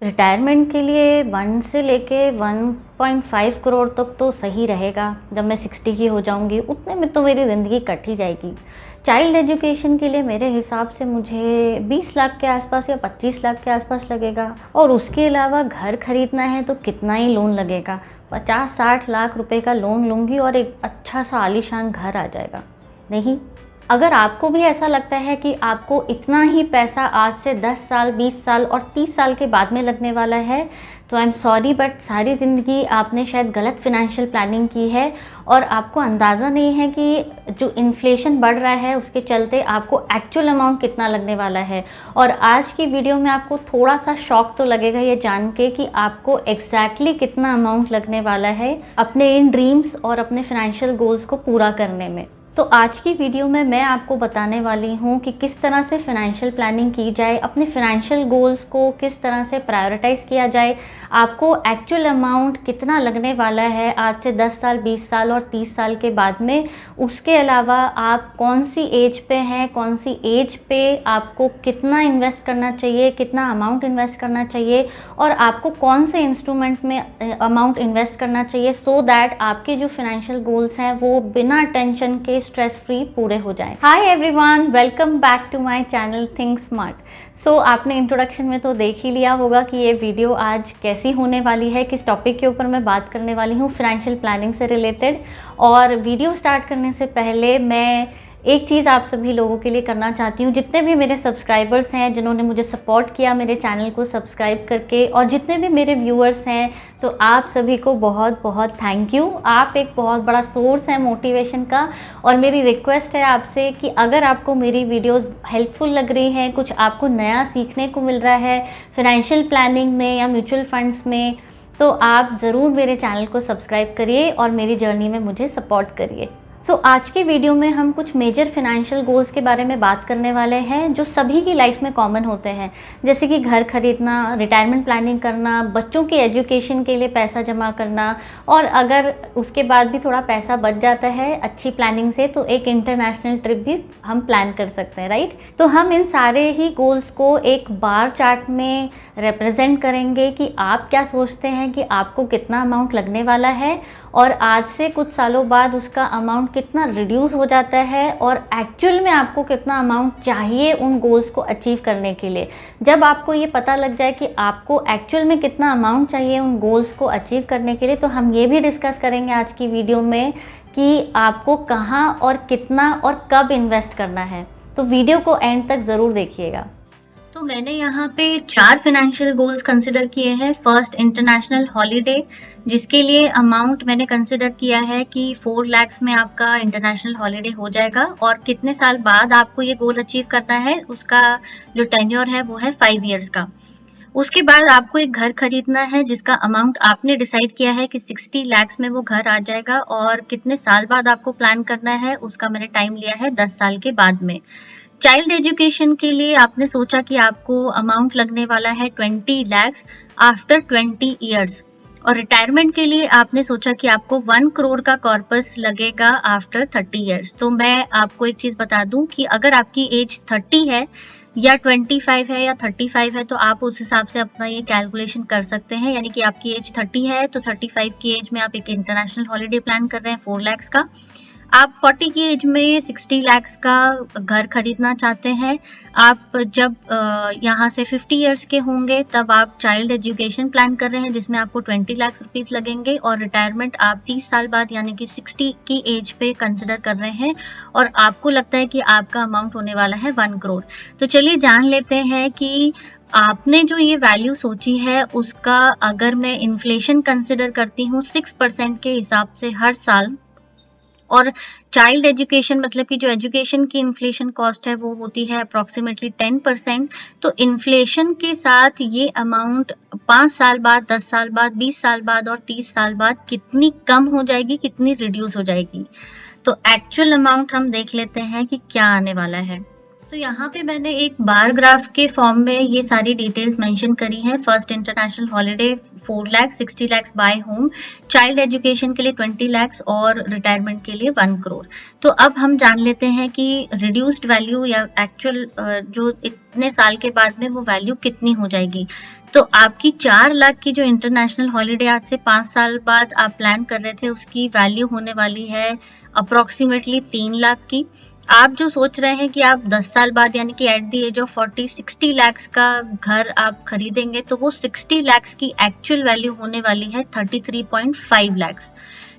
Retirement के लिए 1 से लेके 1.5 करोड़ तक तो सही रहेगा। जब मैं 60 की हो जाऊंगी उतने में तो मेरी ज़िंदगी कट ही जाएगी। चाइल्ड एजुकेशन के लिए मेरे हिसाब से मुझे 20 लाख के आसपास या 25 लाख के आसपास लगेगा। और उसके अलावा घर खरीदना है तो कितना ही लोन लगेगा, 50-60 लाख रुपए का लोन लूँगी और एक अच्छा सा आलीशान घर आ जाएगा। नहीं, अगर आपको भी ऐसा लगता है कि आपको इतना ही पैसा आज से 10 साल, 20 साल और 30 साल के बाद में लगने वाला है, तो आई एम सॉरी बट सारी ज़िंदगी आपने शायद गलत फिनेंशियल प्लानिंग की है और आपको अंदाज़ा नहीं है कि जो इन्फ्लेशन बढ़ रहा है उसके चलते आपको एक्चुअल अमाउंट कितना लगने वाला है। और आज की वीडियो में आपको थोड़ा सा शॉक तो लगेगा ये जान के कि आपको एग्जैक्टली कितना अमाउंट लगने वाला है अपने इन ड्रीम्स और अपने फिनेंशियल गोल्स को पूरा करने में। तो आज की वीडियो में मैं आपको बताने वाली हूँ कि किस तरह से फ़ाइनेंशियल प्लानिंग की जाए, अपने फ़ाइनेंशियल गोल्स को किस तरह से प्रायोरिटाइज़ किया जाए, आपको एक्चुअल अमाउंट कितना लगने वाला है आज से 10 साल, 20 साल और 30 साल के बाद में। उसके अलावा आप कौन सी एज पे हैं, कौन सी एज पे आपको कितना इन्वेस्ट करना चाहिए, कितना अमाउंट इन्वेस्ट करना चाहिए और आपको कौन से इंस्ट्रूमेंट में अमाउंट इन्वेस्ट करना चाहिए सो दैट आपके जो फ़ाइनेंशियल गोल्स हैं वो बिना टेंशन के स्ट्रेस फ्री पूरे हो जाएं। Hi everyone, welcome back to my channel think smart. So आपने इंट्रोडक्शन में तो देख ही लिया होगा कि ये वीडियो आज कैसी होने वाली है, किस टॉपिक के ऊपर मैं बात करने वाली हूँ फाइनेंशियल प्लानिंग से रिलेटेड। और वीडियो स्टार्ट करने से पहले मैं एक चीज़ आप सभी लोगों के लिए करना चाहती हूँ। जितने भी मेरे सब्सक्राइबर्स हैं जिन्होंने मुझे सपोर्ट किया मेरे चैनल को सब्सक्राइब करके, और जितने भी मेरे व्यूअर्स हैं, तो आप सभी को बहुत बहुत थैंक यू। आप एक बहुत बड़ा सोर्स है मोटिवेशन का। और मेरी रिक्वेस्ट है आपसे कि अगर आपको मेरी वीडियोस हेल्पफुल लग रही हैं, कुछ आपको नया सीखने को मिल रहा है फाइनेंशियल प्लानिंग में या म्यूचुअल फंड्स में, तो आप ज़रूर मेरे चैनल को सब्सक्राइब करिए और मेरी जर्नी में मुझे सपोर्ट करिए। आज की वीडियो में हम कुछ मेजर फाइनेंशियल गोल्स के बारे में बात करने वाले हैं जो सभी की लाइफ में कॉमन होते हैं, जैसे कि घर खरीदना, रिटायरमेंट प्लानिंग करना, बच्चों की एजुकेशन के लिए पैसा जमा करना, और अगर उसके बाद भी थोड़ा पैसा बच जाता है अच्छी प्लानिंग से तो एक इंटरनेशनल ट्रिप भी हम प्लान कर सकते हैं, राइट। तो हम इन सारे ही गोल्स को एक बार चार्ट में रिप्रेजेंट करेंगे कि आप क्या सोचते हैं कि आपको कितना अमाउंट लगने वाला है और आज से कुछ सालों बाद उसका अमाउंट कितना रिड्यूस हो जाता है और एक्चुअल में आपको कितना अमाउंट चाहिए उन गोल्स को अचीव करने के लिए। जब आपको ये पता लग जाए कि आपको एक्चुअल में कितना अमाउंट चाहिए उन गोल्स को अचीव करने के लिए, तो हम ये भी डिस्कस करेंगे आज की वीडियो में कि आपको कहाँ और कितना और कब इन्वेस्ट करना है। तो वीडियो को एंड तक ज़रूर देखिएगा। तो मैंने यहाँ पे 4 फाइनेंशियल गोल्स कंसिडर किए हैं। फर्स्ट, इंटरनेशनल हॉलीडे, जिसके लिए अमाउंट मैंने कंसिडर किया है कि 4 लाख में आपका इंटरनेशनल हॉलीडे हो जाएगा। और कितने साल बाद आपको ये गोल अचीव करना है, उसका जो टेन्योर है वो है 5 इयर्स का। उसके बाद आपको एक घर खरीदना है जिसका अमाउंट आपने डिसाइड किया है कि 60 लाख में वो घर आ जाएगा। और कितने साल बाद आपको प्लान करना है उसका मैंने टाइम लिया है 10 साल के बाद में। चाइल्ड एजुकेशन के लिए आपने सोचा कि आपको अमाउंट लगने वाला है 20 लाख आफ्टर 20 इयर्स। और रिटायरमेंट के लिए आपने सोचा कि आपको 1 करोड़ का कॉर्पस लगेगा आफ्टर 30 इयर्स। तो मैं आपको एक चीज बता दूं कि अगर आपकी एज 30 है या 25 है या 35 है तो आप उस हिसाब से अपना ये कैलकुलेशन कर सकते हैं। यानी कि आपकी एज 30 है तो 35 की एज में आप एक इंटरनेशनल हॉलीडे प्लान कर रहे हैं 4 लाख का। आप 40 की एज में 60 लाख का घर खरीदना चाहते हैं। आप जब यहाँ से 50 इयर्स के होंगे तब आप चाइल्ड एजुकेशन प्लान कर रहे हैं जिसमें आपको 20 लाख रुपीस लगेंगे। और रिटायरमेंट आप 30 साल बाद यानी कि 60 की एज पे कंसिडर कर रहे हैं और आपको लगता है कि आपका अमाउंट होने वाला है 1 करोड़। तो चलिए जान लेते हैं कि आपने जो ये वैल्यू सोची है उसका अगर मैं इन्फ्लेशन कंसिडर करती हूँ 6% के हिसाब से हर साल, और चाइल्ड एजुकेशन मतलब कि जो एजुकेशन की इन्फ्लेशन कॉस्ट है वो होती है अप्रॉक्सीमेटली 10%, तो इन्फ्लेशन के साथ ये अमाउंट 5 साल बाद, 10 साल बाद, 20 साल बाद और 30 साल बाद कितनी कम हो जाएगी, कितनी रिड्यूस हो जाएगी। तो एक्चुअल अमाउंट हम देख लेते हैं कि क्या आने वाला है। तो यहाँ पे मैंने एक बार ग्राफ के फॉर्म में ये सारी डिटेल्स मेंशन करी हैं। First international holiday 4 lakh, 60 lakh buy home, child education के लिए 20 लाख और रिटायरमेंट के लिए 1 करोड़। तो अब हम जान लेते हैं कि रिड्यूस्ड वैल्यू या एक्चुअल जो इतने साल के बाद में वो वैल्यू कितनी हो जाएगी। तो आपकी 4 लाख की जो इंटरनेशनल हॉलिडे आज से 5 साल बाद आप प्लान कर रहे थे, उसकी वैल्यू होने वाली है अप्रोक्सीमेटली 3 लाख की। आप जो सोच रहे हैं कि आप 10 साल बाद यानी कि at the age of 40 60 lakh का घर आप खरीदेंगे, तो वो 60 लाख की एक्चुअल वैल्यू होने वाली है 33.5 लाख।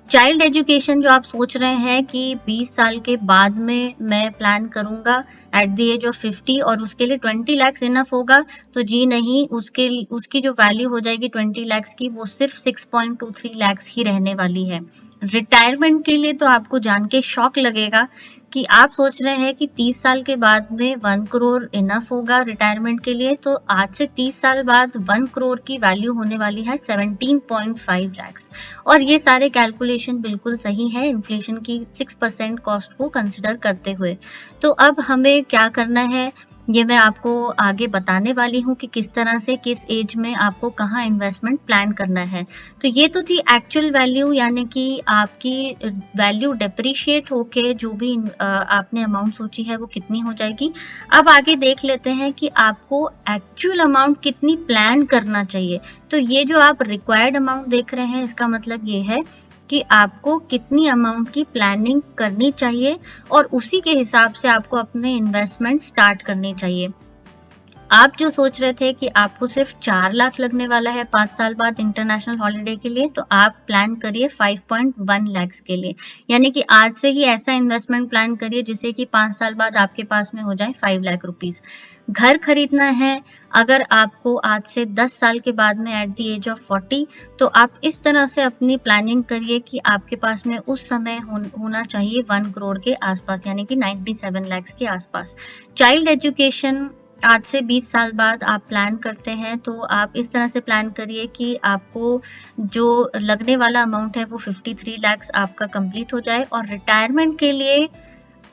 चाइल्ड एजुकेशन जो आप सोच रहे हैं कि 20 साल के बाद में मैं प्लान करूंगा एट द एज ऑफ 50 और उसके लिए 20 लाख इनफ होगा, तो जी नहीं, उसकी जो वैल्यू हो जाएगी 20 लाख की, वो सिर्फ 6.23 लाख ही रहने वाली है। रिटायरमेंट के लिए तो आपको जान के शॉक लगेगा कि आप सोच रहे हैं कि 30 साल के बाद में 1 करोड़ इनफ होगा रिटायरमेंट के लिए, तो आज से 30 साल बाद 1 करोड़ की वैल्यू होने वाली है 17.5 लाख। और ये सारे कैलकुलेशन बिल्कुल सही है इन्फ्लेशन की 6% कॉस्ट को कंसिडर करते हुए। तो अब हमें क्या करना है, ये मैं आपको आगे बताने वाली हूँ कि किस तरह से किस एज में आपको कहाँ इन्वेस्टमेंट प्लान करना है। तो ये तो थी एक्चुअल वैल्यू, यानी कि आपकी वैल्यू डेप्रिशिएट होके जो भी आपने अमाउंट सोची है वो कितनी हो जाएगी। अब आगे देख लेते हैं कि आपको एक्चुअल अमाउंट कितनी प्लान करना चाहिए। तो ये जो आप रिक्वायर्ड अमाउंट देख रहे हैं, इसका मतलब ये है कि आपको कितनी अमाउंट की प्लानिंग करनी चाहिए और उसी के हिसाब से आपको अपने इन्वेस्टमेंट स्टार्ट करनी चाहिए। आप जो सोच रहे थे कि आपको सिर्फ 4 लाख लगने वाला है 5 साल बाद इंटरनेशनल हॉलिडे के लिए, तो आप प्लान करिए 5.1 लाख के लिए, यानी कि आज से ही ऐसा इन्वेस्टमेंट प्लान करिए जिससे कि 5 साल बाद आपके पास में हो जाए 5 लाख रुपीस। घर खरीदना है अगर आपको आज से 10 साल के बाद में एट द एज ऑफ 40, तो आप इस तरह से अपनी प्लानिंग करिए कि आपके पास में उस समय होना चाहिए 1 करोड़ के आसपास, यानी कि 97 लाख के आसपास। चाइल्ड एजुकेशन आज से 20 साल बाद आप प्लान करते हैं, तो आप इस तरह से प्लान करिए कि आपको जो लगने वाला अमाउंट है वो 53 लाख आपका कंप्लीट हो जाए। और रिटायरमेंट के लिए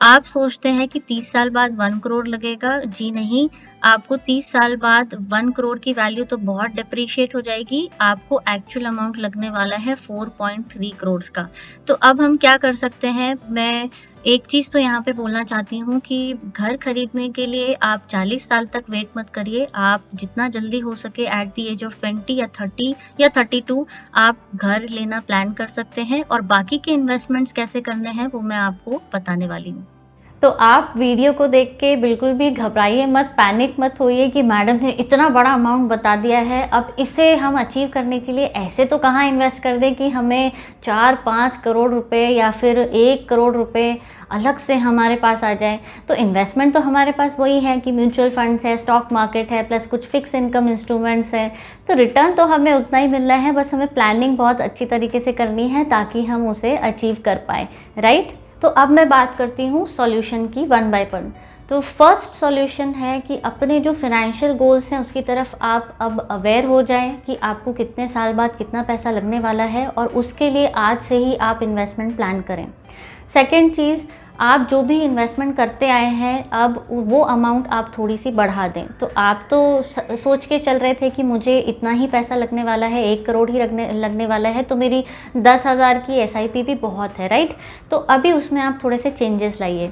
आप सोचते हैं कि 30 साल बाद 1 करोड़ लगेगा, जी नहीं, आपको 30 साल बाद 1 करोड़ की वैल्यू तो बहुत डिप्रिशिएट हो जाएगी, आपको एक्चुअल अमाउंट लगने वाला है 4.3 करोड़ का। तो अब हम क्या कर सकते हैं, मैं एक चीज तो यहाँ पे बोलना चाहती हूँ कि घर खरीदने के लिए आप 40 साल तक वेट मत करिए, आप जितना जल्दी हो सके एट द एज ऑफ 20 या 30 या 32 आप घर लेना प्लान कर सकते हैं। और बाकी के इन्वेस्टमेंट्स कैसे करने हैं वो मैं आपको बताने वाली हूँ। तो आप वीडियो को देख के बिल्कुल भी घबराइए मत, पैनिक मत होइए कि मैडम ने इतना बड़ा अमाउंट बता दिया है, अब इसे हम अचीव करने के लिए ऐसे तो कहाँ इन्वेस्ट कर दें कि हमें 4-5 करोड़ रुपए या फिर 1 करोड़ रुपए अलग से हमारे पास आ जाए। तो इन्वेस्टमेंट तो हमारे पास वही है कि म्यूचुअल फंड्स है, स्टॉक मार्केट है, प्लस कुछ फिक्स इनकम इंस्ट्रूमेंट्स है, तो रिटर्न तो हमें उतना ही मिलना है, बस हमें प्लानिंग बहुत अच्छी तरीके से करनी है ताकि हम उसे अचीव कर पाए, राइट। तो अब मैं बात करती हूँ सॉल्यूशन की 1 बाय 1। तो फर्स्ट सॉल्यूशन है कि अपने जो फाइनेंशियल गोल्स हैं उसकी तरफ आप अब अवेयर हो जाएं कि आपको कितने साल बाद कितना पैसा लगने वाला है, और उसके लिए आज से ही आप इन्वेस्टमेंट प्लान करें। सेकंड चीज़, आप जो भी इन्वेस्टमेंट करते आए हैं अब वो अमाउंट आप थोड़ी सी बढ़ा दें। तो आप तो सोच के चल रहे थे कि मुझे इतना ही पैसा लगने वाला है, 1 करोड़ ही लगने वाला है, तो मेरी 10,000 की SIP भी बहुत है, राइट। तो अभी उसमें आप थोड़े से चेंजेस लाइए।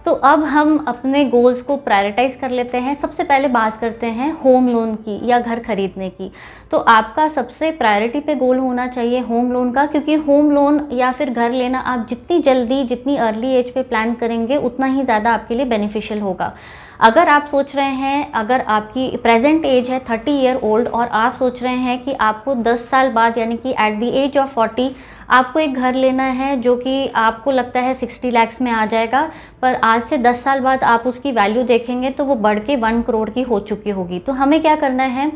तो अब हम अपने गोल्स को प्रायोरिटाइज कर लेते हैं। सबसे पहले बात करते हैं होम लोन की या घर खरीदने की। तो आपका सबसे प्रायोरिटी पे गोल होना चाहिए होम लोन का, क्योंकि होम लोन या फिर घर लेना आप जितनी जल्दी जितनी अर्ली एज पे प्लान करेंगे उतना ही ज़्यादा आपके लिए बेनिफिशियल होगा। अगर आप सोच रहे हैं, अगर आपकी प्रेजेंट एज है 30 ईयर ओल्ड और आप सोच रहे हैं कि आपको 10 साल बाद यानी कि एट द एज ऑफ 40 आपको एक घर लेना है जो कि आपको लगता है 60 लाख में आ जाएगा, पर आज से 10 साल बाद आप उसकी वैल्यू देखेंगे तो वो बढ़ के 1 करोड़ की हो चुकी होगी। तो हमें क्या करना है,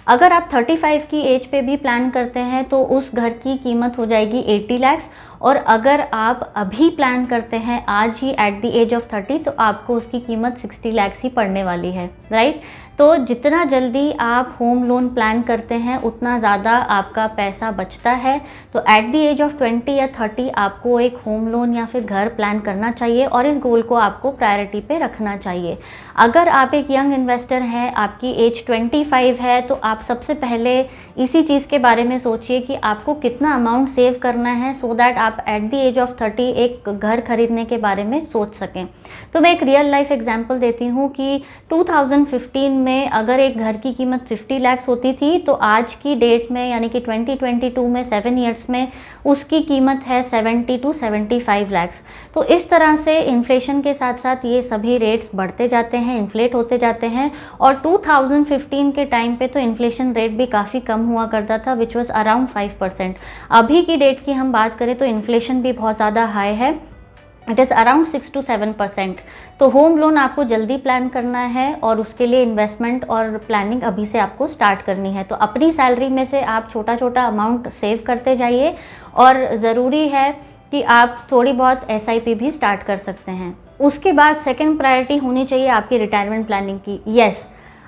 अगर आप 35 की एज पे भी प्लान करते हैं तो उस घर की कीमत हो जाएगी 80 लाख, और अगर आप अभी प्लान करते हैं आज ही एट द एज ऑफ 30 तो आपको उसकी कीमत 60 लाख ही पड़ने वाली है, राइट। तो जितना जल्दी आप होम लोन प्लान करते हैं उतना ज़्यादा आपका पैसा बचता है। तो एट द एज ऑफ 20 या 30 आपको एक होम लोन या फिर घर प्लान करना चाहिए और इस गोल को आपको प्रायोरिटी पे रखना चाहिए। अगर आप एक यंग इन्वेस्टर हैं, आपकी एज 25 है, तो आप सबसे पहले इसी चीज़ के बारे में सोचिए कि आपको कितना अमाउंट सेव करना है सो दैट आप एट द एज ऑफ 30 एक घर खरीदने के बारे में सोच सकें। तो मैं एक रियल लाइफ एग्जांपल देती हूँ कि 2015 में अगर एक घर की कीमत 50 लाख होती थी तो आज की डेट में यानी कि 2022 में 7 ईयर्स में उसकी कीमत है 70 to 75 लाख। तो इस तरह से इन्फ्लेशन के साथ साथ ये सभी रेट्स बढ़ते जाते हैं, इन्फ्लेट होते जाते हैं। और 2015 के टाइम पे तो इन्फ्लेशन रेट भी काफ़ी कम हुआ करता था, विच वॉज अराउंड 5%। अभी की डेट की हम बात करें तो इन्फ्लेशन भी बहुत ज़्यादा हाई है, इट इज़ अराउंड 6 to 7%। तो होम लोन आपको जल्दी प्लान करना है और उसके लिए इन्वेस्टमेंट और प्लानिंग अभी से आपको स्टार्ट करनी है। तो अपनी सैलरी में से आप छोटा छोटा अमाउंट सेव करते जाइए और ज़रूरी है कि आप थोड़ी बहुत SIP भी स्टार्ट कर सकते हैं। उसके बाद सेकंड प्रायोरिटी होनी चाहिए आपकी रिटायरमेंट प्लानिंग की। यस,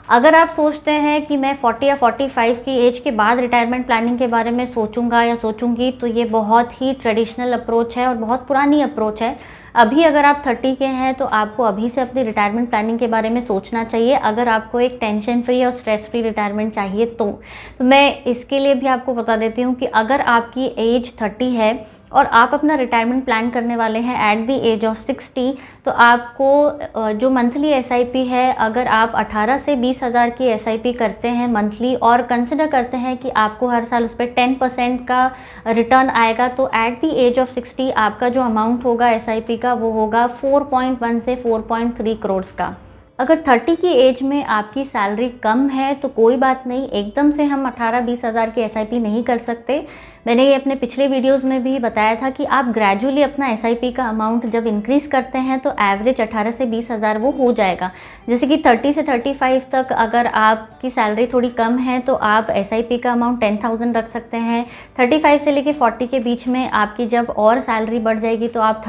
अगर आप सोचते हैं कि मैं 40 या 45 की एज के बाद रिटायरमेंट प्लानिंग के बारे में सोचूंगा या सोचूंगी, तो ये बहुत ही ट्रेडिशनल अप्रोच है और बहुत पुरानी अप्रोच है। अभी अगर आप 30 के हैं तो आपको अभी से अपनी रिटायरमेंट प्लानिंग के बारे में सोचना चाहिए, अगर आपको एक टेंशन फ्री और स्ट्रेस फ्री रिटायरमेंट चाहिए तो मैं इसके लिए भी आपको बता देती हूँ कि अगर आपकी एज 30 है और आप अपना रिटायरमेंट प्लान करने वाले हैं एट द एज ऑफ 60, तो आपको जो मंथली SIP है, अगर आप 18 से 20 हज़ार की SIP करते हैं मंथली और कंसिडर करते हैं कि आपको हर साल उस पर 10% का रिटर्न आएगा, तो एट द एज ऑफ 60 आपका जो अमाउंट होगा SIP का वो होगा 4.1 से 4.3 करोड़ का। अगर 30 की एज में आपकी सैलरी कम है तो कोई बात नहीं, एकदम से हम 18-20 हज़ार की SIP नहीं कर सकते। मैंने ये अपने पिछले वीडियोस में भी बताया था कि आप ग्रेजुअली अपना SIP का अमाउंट जब इंक्रीज़ करते हैं तो एवरेज 18 से 20 हज़ार वो हो जाएगा। जैसे कि 30 से 35 तक अगर आपकी सैलरी थोड़ी कम है तो आप SIP का अमाउंट 10,000 रख सकते हैं। 35 से लेके 40 के बीच में आपकी जब और सैलरी बढ़ जाएगी तो आप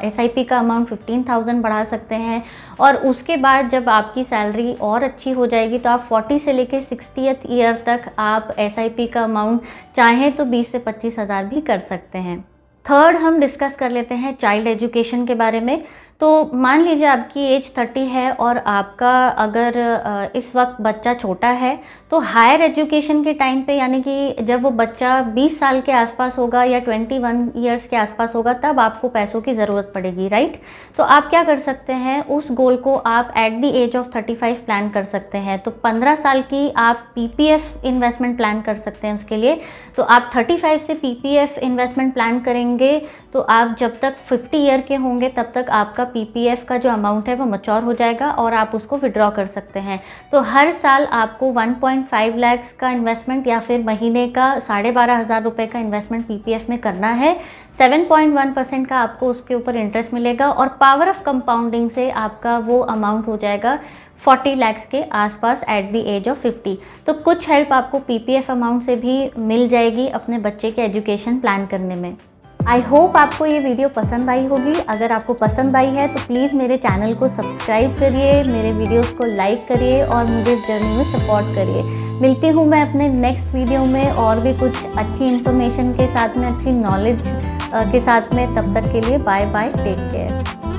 SIP का अमाउंट 15,000 बढ़ा सकते हैं। और उसके बाद जब आपकी सैलरी और अच्छी हो जाएगी तो आप 40 से लेके 60th ईयर तक आप SIP का अमाउंट चाहें तो 20 से 25 हज़ार भी कर सकते हैं। थर्ड हम डिस्कस कर लेते हैं चाइल्ड एजुकेशन के बारे में। तो मान लीजिए आपकी एज 30 है और आपका अगर इस वक्त बच्चा छोटा है तो हायर एजुकेशन के टाइम पे यानी कि जब वो बच्चा 20 साल के आसपास होगा या 21 ईयर्स के आसपास होगा तब आपको पैसों की ज़रूरत पड़ेगी, राइट। तो आप क्या कर सकते हैं, उस गोल को आप at the age of 35 plan कर सकते हैं। तो 15 साल की आप PPF इन्वेस्टमेंट प्लान कर सकते हैं उसके लिए। तो आप 35 से PPF इन्वेस्टमेंट प्लान करेंगे तो आप जब तक 50 ईयर के होंगे तब तक आपका PPF का जो अमाउंट है वो मैच्योर हो जाएगा और आप उसको विड्रॉ कर सकते हैं। तो हर साल आपको 1.5 लाख का इन्वेस्टमेंट या फिर महीने का 12,500 रुपये का इन्वेस्टमेंट PPF में करना है। 7.1% का आपको उसके ऊपर इंटरेस्ट मिलेगा और पावर ऑफ कंपाउंडिंग से आपका वो अमाउंट हो जाएगा 40 लाख के आसपास एट द एज ऑफ 50। तो कुछ हेल्प आपको PPF अमाउंट से भी मिल जाएगी अपने बच्चे के एजुकेशन प्लान करने में। आई होप आपको ये वीडियो पसंद आई होगी। अगर आपको पसंद आई है तो प्लीज़ मेरे चैनल को सब्सक्राइब करिए, मेरे वीडियोस को लाइक करिए और मुझे इस जर्नी में सपोर्ट करिए। मिलती हूँ मैं अपने नेक्स्ट वीडियो में और भी कुछ अच्छी इन्फॉर्मेशन के साथ में, अच्छी नॉलेज के साथ में। तब तक के लिए बाय बाय, टेक केयर।